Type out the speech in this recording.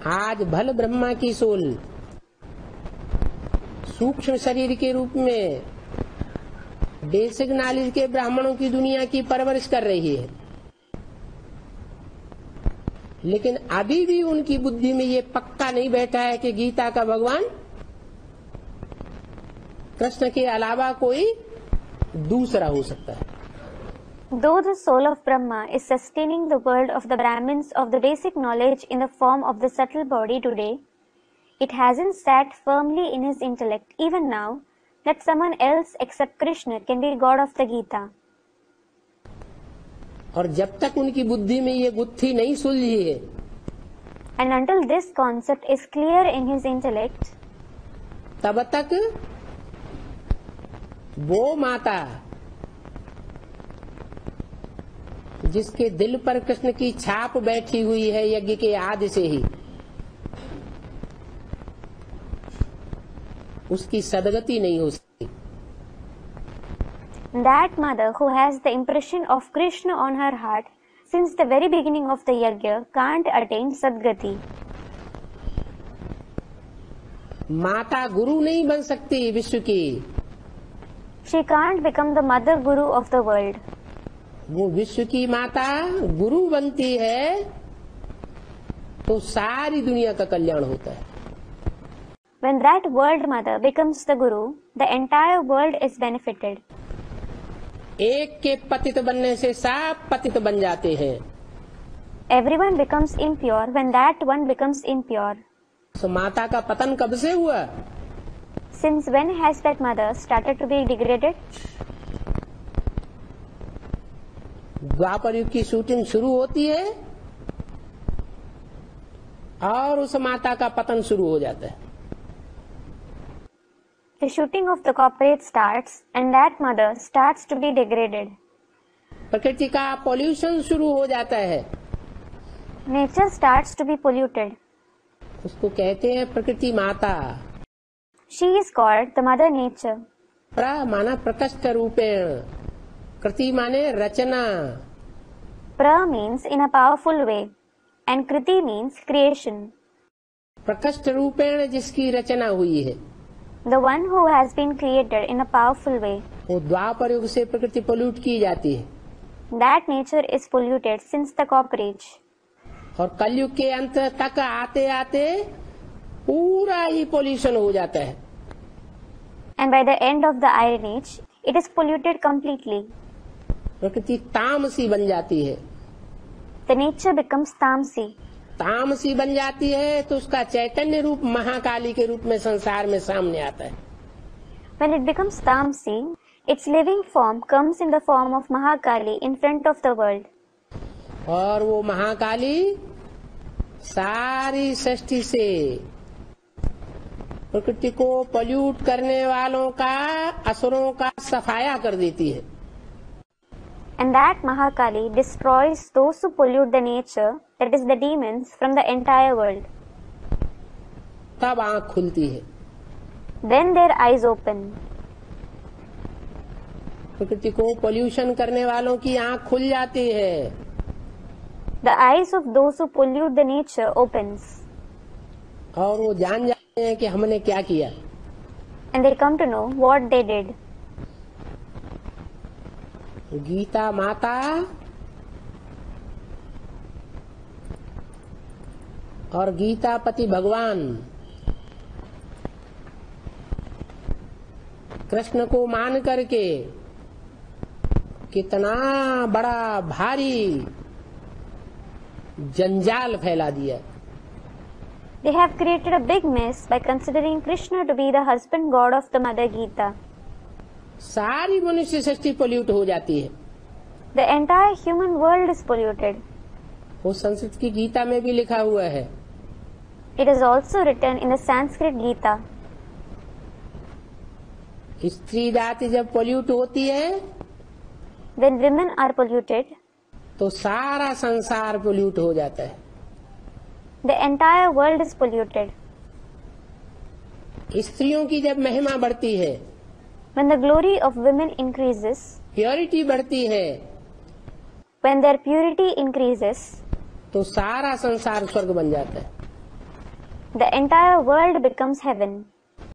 आज भल ब्रह्मा की सोल सूक्ष्म शरीर के रूप में बेसिक नॉलेज के ब्राह्मणों की दुनिया की परवरिश कर रही है, लेकिन अभी भी उनकी बुद्धि में ये पक्का नहीं बैठा है कि गीता का भगवान कृष्ण के अलावा कोई दूसरा हो सकता है। Though the soul of Brahma is sustaining the world of the Brahmins of the basic knowledge in the form of the subtle body today, it hasn't sat firmly in his intellect even now that someone else except Krishna can be God of the Gita. और जब तक उनकी बुद्धि में ये गुत्थी नहीं सुलझी है, And until this concept is clear in his intellect, तब तक वो माता जिसके दिल पर कृष्ण की छाप बैठी हुई है यज्ञ के आदि से ही, उसकी सदगति नहीं हो सकती। that mother who has the impression of Krishna on her heart since the very beginning of the yajna can't attain sadgati. माता गुरु नहीं बन सकती विश्व की, She can't become the mother guru of the world. वो विश्व की माता गुरु बनती है तो सारी दुनिया का कल्याण होता है। When that world mother becomes the guru, the entire world is benefited. एक के पतित बनने से सब पतित बन जाते हैं। Everyone becomes impure when that one becomes impure. तो माता का पतन कब से हुआ? Since when has that mother started to be degraded? द्वापर युग की शूटिंग शुरू होती है और उस माता का पतन शुरू हो जाता है। The shooting of the corporate starts and that mother starts to be degraded. प्रकृति का पॉल्यूशन शुरू हो जाता है। Nature starts to be polluted. उसको कहते हैं प्रकृति माता। She is called the mother nature. प्र माना प्रकष्ट रूपेण, कृति माने रचना। Pra means in a powerful way and Kriti means creation. प्रकष्ट रूपेण जिसकी रचना हुई है, The one who has been created in a powerful way. वो द्वापर युग से प्रकृति पोल्यूट की जाती है That nature is polluted since the copper age. और कलयुग के अंत तक आते आते पूरा ही पोल्यूशन हो जाता है। And by the end of the Iron Age, it is polluted completely. प्रकृति तामसी बन जाती है। The nature becomes tamsi. तामसी बन जाती है तो उसका चैतन्य रूप महाकाली के रूप में संसार में सामने आता है। When it becomes tamsi, its living form comes in the form of Mahakali in front of the world. और वो महाकाली सारी सृष्टि से प्रकृति को पोल्यूट करने वालों का, असुरों का सफाया कर देती है। And that Mahakali destroys those who pollute the nature, that is the demons, from the entire world. तब आंख खुलती है। Then their eyes open. प्रकृति को पोल्यूशन करने वालों की आंख खुल जाती है। The eyes of those who pollute the nature opens. और वो जान जाते हैं कि हमने क्या किया। And they come to know what they did. Gita माता और गीता पति भगवान कृष्ण को मान करके कितना बड़ा भारी जंजाल फैला दिया। They have created a big mess by considering Krishna to be the husband god of the Mother Gita. सारी मनुष्य सृष्टि पोल्यूट हो जाती है। The entire human world is polluted. वो संस्कृत की गीता में भी लिखा हुआ है। It is also written in the Sanskrit Gita. स्त्री जाति जब पोल्यूट होती है When women are polluted, तो सारा संसार पोल्यूट हो जाता है। the entire world is polluted. स्त्रियों की जब महिमा बढ़ती है, When the glory of women increases, purity बढ़ती है, when their purity increases, तो सारा संसार स्वर्ग बन जाता है। the entire world becomes heaven.